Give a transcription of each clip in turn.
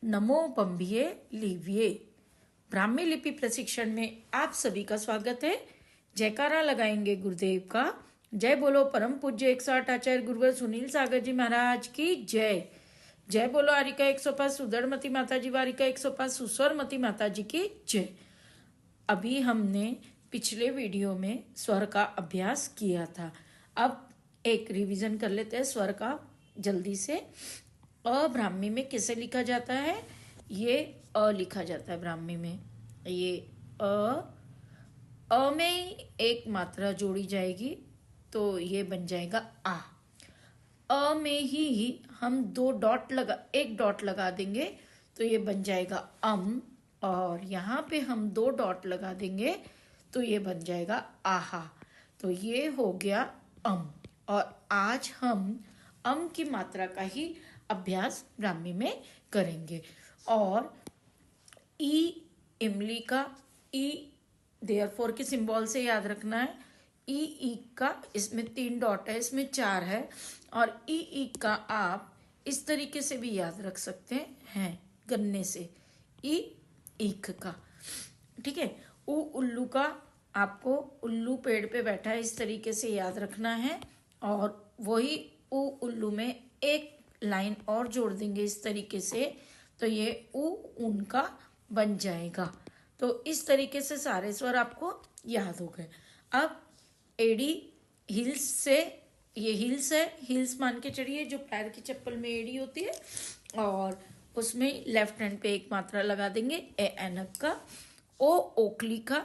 नमो बम्बिये लीविये। ब्राह्मी लिपि प्रशिक्षण में आप सभी का स्वागत है। जयकारा लगाएंगे गुरुदेव का। जय बोलो परम पूज्य 108 आचार्य गुरुवर सुनील सागर जी महाराज की जय। जय बोलो आरिका 105 सुदर्मती माता जी वारिका 105 सुस्वरमती माता जी की जय। अभी हमने पिछले वीडियो में स्वर का अभ्यास किया था। अब एक रिवीजन कर लेते हैं स्वर का जल्दी से। अ ब्राह्मी में कैसे लिखा जाता है? ये अ लिखा जाता है ब्राह्मी में। ये अ में एक मात्रा जोड़ी जाएगी तो ये बन जाएगा आ। अ में ही हम एक डॉट लगा देंगे तो ये बन जाएगा अम। और यहाँ पे हम 2 डॉट लगा देंगे तो ये बन जाएगा आहा। तो ये हो गया अम। और आज हम अम की मात्रा का ही अभ्यास ब्राह्मी में करेंगे। और ई इमली का ई देयरफॉर के सिंबल से याद रखना है। ई का इसमें 3 डॉट है, इसमें 4 है। और ई का आप इस तरीके से भी याद रख सकते हैं गन्ने से ई ईख का। ठीक है। उ उल्लू का आपको उल्लू पेड़ पे बैठा है इस तरीके से याद रखना है। और वही उ उल्लू में एक लाइन और जोड़ देंगे इस तरीके से तो ये उ उनका बन जाएगा। तो इस तरीके से सारे स्वर आपको याद हो गए। अब एडी हिल्स से, ये हिल्स है, हिल्स मान के चढ़िए जो पैर की चप्पल में एडी होती है। और उसमें लेफ्ट हैंड पे एक मात्रा लगा देंगे ए एनक का। ओ ओखली का,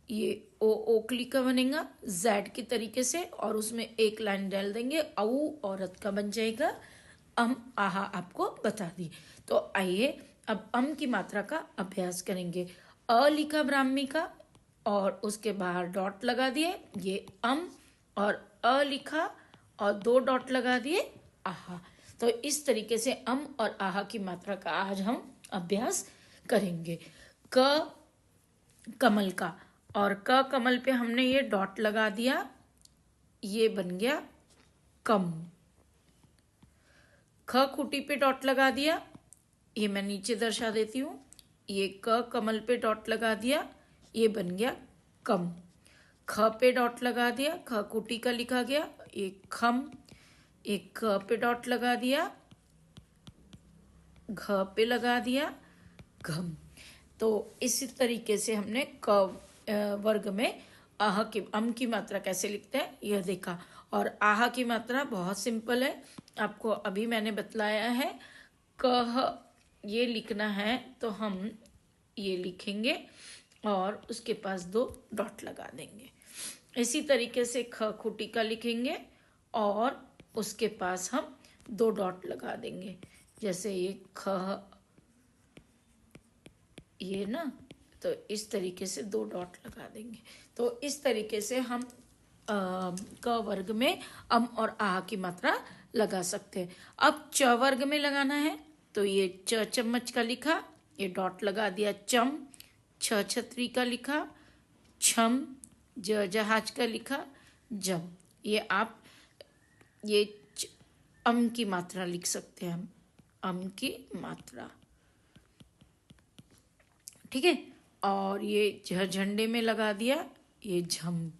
ये ओ ओखली का बनेगा जेड की तरीके से। और उसमें एक लाइन डाल देंगे औ औरत का बन जाएगा। अम आहा आपको बता दी। तो आइए अब अम की मात्रा का अभ्यास करेंगे। अ लिखा ब्राह्मी का और उसके बाहर डॉट लगा दिए, ये अम। और अ लिखा और 2 डॉट लगा दिए आहा। तो इस तरीके से अम और आहा की मात्रा का आज हम अभ्यास करेंगे। क कमल का, और क कमल पे हमने ये डॉट लगा दिया, ये बन गया कम। ख खूटी पे डॉट लगा दिया, ये मैं नीचे दर्शा देती हूँ। ये क कमल पे डॉट लगा दिया, ये बन गया कम। ख पे डॉट लगा दिया, ख कुटी का लिखा गया, ये खम। एक ख पे डॉट लगा दिया, घ पे लगा दिया घम। तो इसी तरीके से हमने क वर्ग में आह की अम की मात्रा कैसे लिखते हैं यह देखा। और आह की मात्रा बहुत सिंपल है, आपको अभी मैंने बतलाया है। कह ये लिखना है तो हम ये लिखेंगे और उसके पास 2 डॉट लगा देंगे। इसी तरीके से ख खुटी का लिखेंगे और उसके पास हम 2 डॉट लगा देंगे। जैसे ये ख, ये ना, तो इस तरीके से 2 डॉट लगा देंगे। तो इस तरीके से हम क वर्ग में अम और आह की मात्रा लगा सकते हैं। अब च वर्ग में लगाना है तो ये च चम्मच का लिखा, ये डॉट लगा दिया चम। छ छतरी का लिखा छम। ज जहाज का लिखा जम। ये आप ये अम की मात्रा लिख सकते हैं, हम अम की मात्रा। ठीक है। और ये झंडे में लगा दिया, ये झम।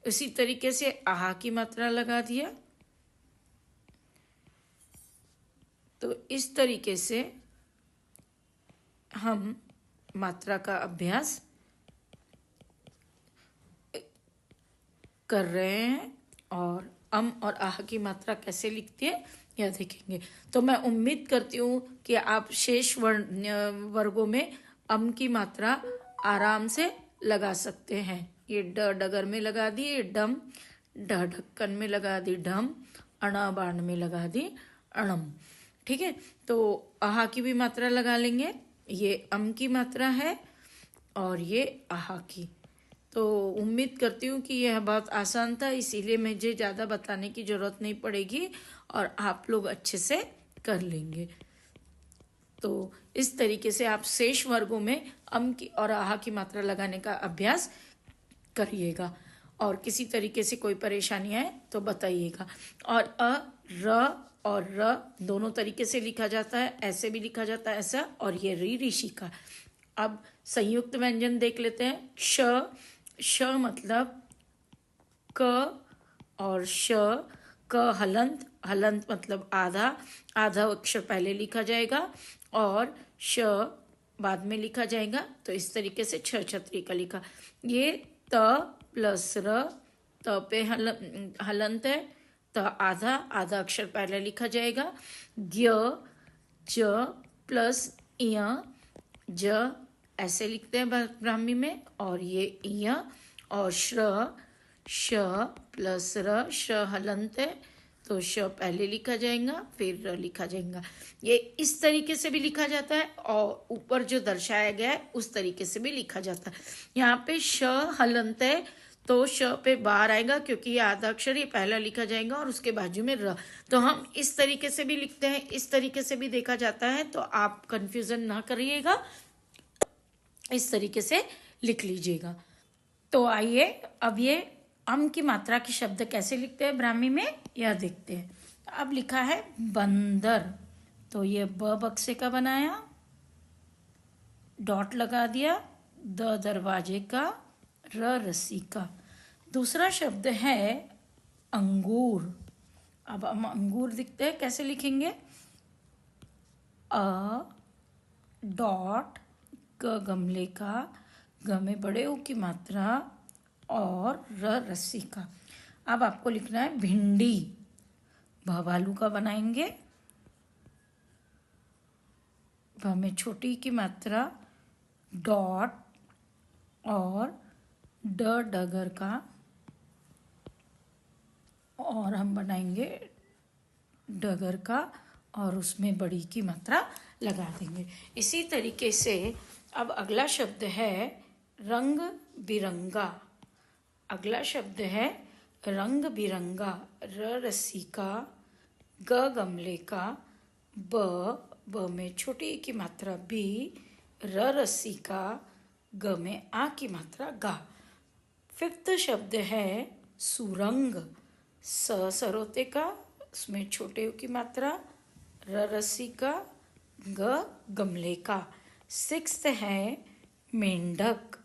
इसी तरीके से आहा की मात्रा लगा दिया। तो इस तरीके से हम मात्रा का अभ्यास कर रहे हैं। और अम और आह की मात्रा कैसे लिखते हैं यह देखेंगे। तो मैं उम्मीद करती हूँ कि आप शेष वर्गों में अम की मात्रा आराम से लगा सकते हैं। ये ड डगर में लगा दी, ये डम। ढ ढक्कन में लगा दी ढम। अणा बाण में लगा दी अणम। ठीक है। तो आहा की भी मात्रा लगा लेंगे। ये अम की मात्रा है और ये आहा की। तो उम्मीद करती हूँ कि यह बहुत आसान था, इसीलिए मुझे ज़्यादा बताने की ज़रूरत नहीं पड़ेगी और आप लोग अच्छे से कर लेंगे। तो इस तरीके से आप शेष वर्गों में अम की और आहा की मात्रा लगाने का अभ्यास करिएगा। और किसी तरीके से कोई परेशानी आए तो बताइएगा। और अ, र, और र दोनों तरीके से लिखा जाता है, ऐसे भी लिखा जाता है ऐसा, और ये री ऋषि का। अब संयुक्त व्यंजन देख लेते हैं। श मतलब क और श, क हलंत, हलंत मतलब आधा, आधा अक्षर पहले लिखा जाएगा और श बाद में लिखा जाएगा। तो इस तरीके से छ छतरी का लिखा। ये त प्लस र, त पे हलंत है, त आधा, आधा अक्षर पहले लिखा जाएगा। ज्ञ, ज प्लस इय, ज ऐसे लिखते हैं ब्राह्मी में, और ये इय, और श्र, श प्लस र, श हलंत है तो श पहले लिखा जाएगा फिर र लिखा जाएगा। ये इस तरीके से भी लिखा जाता है और ऊपर जो दर्शाया गया है उस तरीके से भी लिखा जाता है। यहाँ पे श हलंत है तो श पे बाहर आएगा क्योंकि ये आधा अक्षर ये पहला लिखा जाएगा और उसके बाजू में र। तो हम इस तरीके से भी लिखते हैं, इस तरीके से भी देखा जाता है, तो आप कंफ्यूजन ना करिएगा, इस तरीके से लिख लीजिएगा। तो आइए अब ये अम की मात्रा के शब्द कैसे लिखते हैं ब्राह्मी में यह देखते हैं। अब लिखा है बंदर, तो ये ब बक्से का बनाया, डॉट लगा दिया, द दरवाजे का, र रस्सी का। दूसरा शब्द है अंगूर। अब हम अंगूर दिखते हैं कैसे लिखेंगे। अ डॉट, ग गमले का, ग में बड़े ऊ की मात्रा और र रस्सी का। अब आपको लिखना है भिंडी, भ भालू का बनाएंगे, भ में छोटी की मात्रा, डॉट और ड डगर का, और हम बनाएंगे डगर का और उसमें बड़ी की मात्रा लगा देंगे। इसी तरीके से अब अगला शब्द है रंग बिरंगा। अगला शब्द है रंग बिरंगा, र रस्सी का, ग गमले का, ब में छोटी की मात्रा बी, र रस्सी का, ग में आ की मात्रा गा। फिफ्थ शब्द है सुरंग, स सरोते का, उसमें छोटे की मात्रा, र रस्सी का, ग गमले का। सिक्स्थ है मेंढक,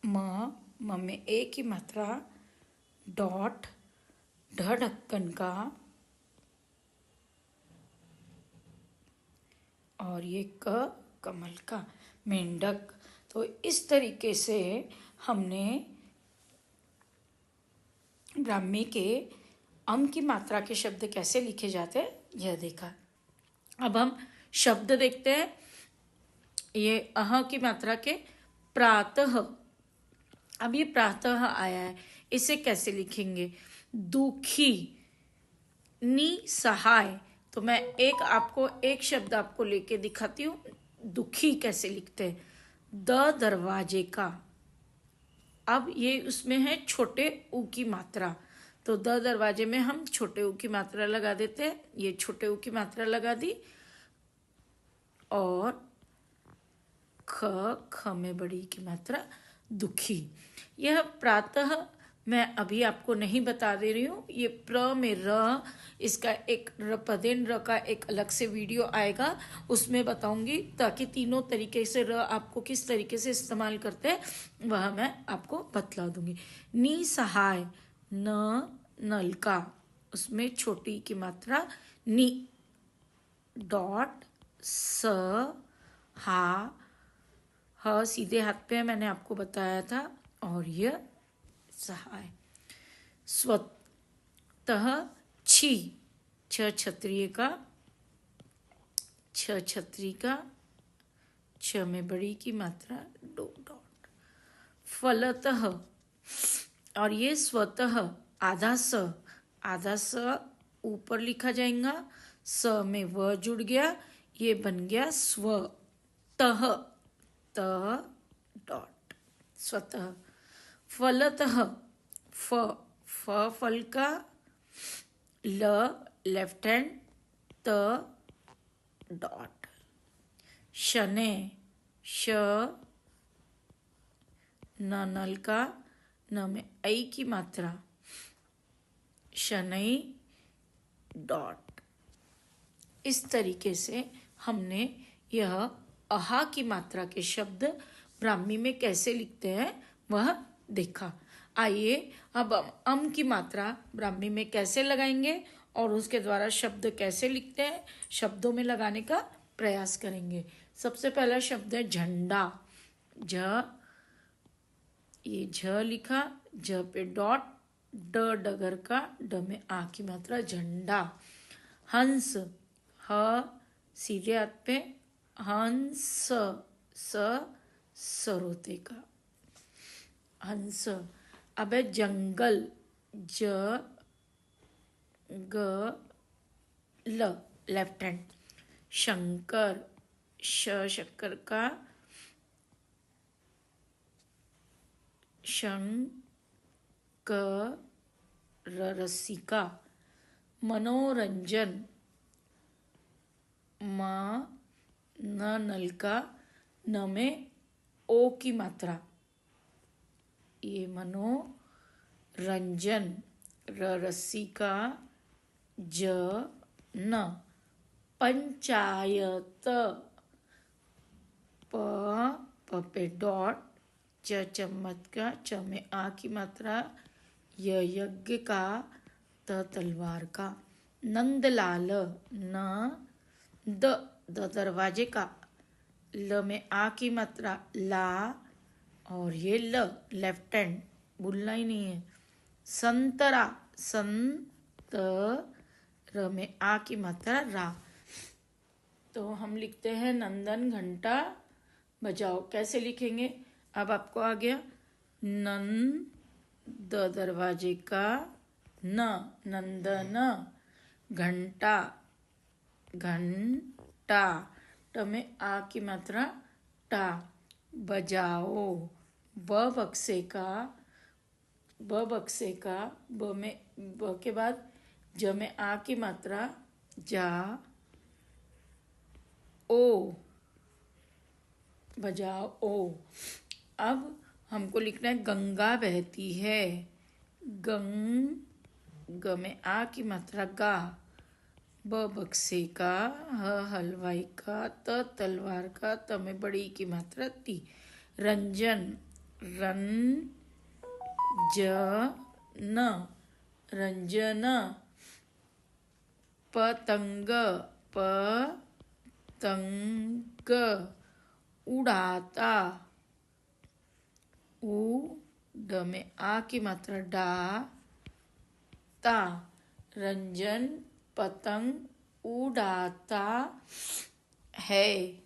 म में ए की मात्रा, डॉट, ढ ढक्कन का, और ये क कमल का, मेंढक। तो इस तरीके से हमने ब्राह्मी के अम की मात्रा के शब्द कैसे लिखे जाते हैं यह देखा। अब हम शब्द देखते हैं। ये अह की मात्रा के प्रातः। अब ये प्रातः आया है, इसे कैसे लिखेंगे। दुखी, निसहाय। तो मैं एक शब्द आपको लेके दिखाती हूँ दुखी कैसे लिखते हैं। द दरवाजे का, अब ये उसमें है छोटे ऊ की मात्रा, तो द दरवाजे में हम छोटे ऊ की मात्रा लगा देते हैं। ये छोटे ऊ की मात्रा लगा दी, और ख में बड़ी की मात्रा दुखी। यह प्रातः मैं अभी आपको नहीं बता दे रही हूँ। ये प्र में र, इसका एक पदेन र का एक अलग से वीडियो आएगा, उसमें बताऊंगी, ताकि तीनों तरीके से र आपको किस तरीके से इस्तेमाल करते हैं वह मैं आपको बतला दूंगी। निसहाय, न नल का, उसमें छोटी की मात्रा नी, डॉट, स हा, ह सीधे हाथ पे मैंने आपको बताया था, और यह सहाय। स्वतः छी, छ क्षत्रिय का, छ छतरी का, छ में बड़ी की मात्रा, दो डॉट। फलतः, और ये स्वतः, आधा स ऊपर लिखा जाएगा, स में व जुड़ गया, ये बन गया स्व, तह, त डॉट, स्वतः। फलतः, फ फल का, ल लेफ्ट हैंड, त डॉट। शने, श न नल का, न में ऐ की मात्रा, शनई, डॉट। इस तरीके से हमने यह अहा की मात्रा के शब्द ब्राह्मी में कैसे लिखते हैं वह देखा। आइए अब हम अम की मात्रा ब्राह्मी में कैसे लगाएंगे और उसके द्वारा शब्द कैसे लिखते हैं शब्दों में लगाने का प्रयास करेंगे। सबसे पहला शब्द है झंडा। झ, ये झ लिखा, झ पे डॉट, ड डगर का, ड में आ की मात्रा, झंडा। हंस, ह सीधे हाथ पे, हंस, स सरोते का, हंस। अब है जंगल, ज ग ल, लेफ्ट हैंड। शंकर, श शक्कर का, शंक रस्सी का। मनोरंजन, म न नल का, न में ओ की मात्रा, ये मनोरंजन। र रस्सी का, ज न। पंचायत, प पे डॉट, च चम्मच का, च में आ की मात्रा, य यज्ञ का, त तलवार का। नंदलाल, न द दरवाजे का, ल में आ की मात्रा, ला, और ये ल लेफ्ट हैंड, भूलना ही नहीं है। संतरा, संत र में आ की मात्रा, रा। तो हम लिखते हैं नंदन घंटा बजाओ। कैसे लिखेंगे अब आपको आ गया। नंद दरवाजे का, न नंदन, घंटा घंटा, ट में आ की मात्रा, टा, बजाओ। ब बक्से का, ब बक्से का, ब में ब के बाद ज में आ की मात्रा, जा, ओ, बजाओ ओ। अब हमको लिखना है गंगा बहती है। ग में आ की मात्रा, गा। ब बक्से का, ह हलवाई का, त तलवार का, त में बड़ी की मात्रा, ती। रंजन, रन ज न, रंजन। पतंग, पतंग, उड़ाता, उ ड में आ की मात्रा, डा, ता। रंजन पतंग उड़ाता है,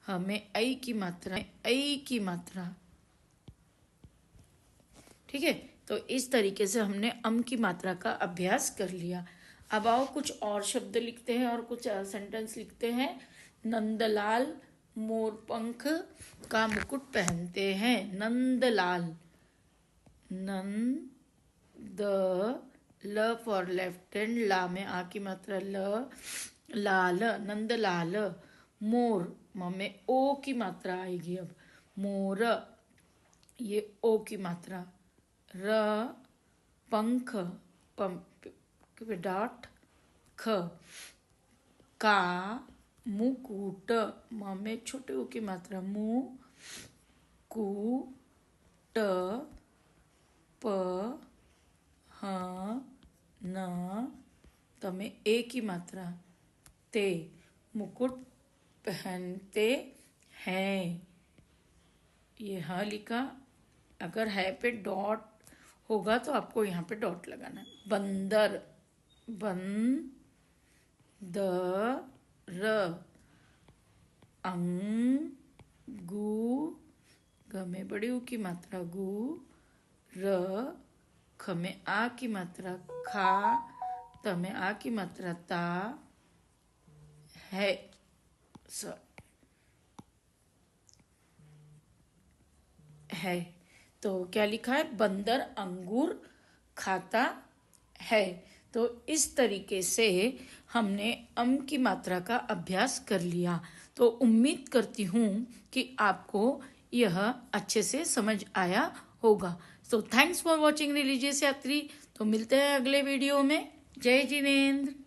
हमें ऐ की मात्रा, ऐ की मात्रा। ठीक है, तो इस तरीके से हमने अम की मात्रा का अभ्यास कर लिया। अब आओ कुछ और शब्द लिखते हैं और कुछ सेंटेंस लिखते हैं। नंदलाल मोरपंख का मुकुट पहनते हैं। नंदलाल, नंद, ल फॉर लेफ्ट हैंड, ला में आ की मात्रा, ल, लाल, नंदलाल। मोर, म में ओ की मात्रा आएगी अब, मोर, ये ओ की मात्रा। र पंख, डॉट, ख, का मुकुट, म में छोटे ओ की मात्रा, मु, कु, ट, प, ह, न, त में ए की मात्रा, ते, मुकुट पहनते हैं। ये ह लिखा, अगर है पे डॉट होगा तो आपको यहाँ पे डॉट लगाना है। बंदर, बन द र, अंगू, ग में बड़ी ऊ की मात्रा, गु, र, ख में आ की मात्रा, खा, त में आ की मात्रा, ता, है, है। तो क्या लिखा है, बंदर अंगूर खाता है। तो इस तरीके से हमने अम की मात्रा का अभ्यास कर लिया। तो उम्मीद करती हूँ कि आपको यह अच्छे से समझ आया होगा। So thanks for watching religious यात्री। तो मिलते हैं अगले वीडियो में। जय जिनेंद्र।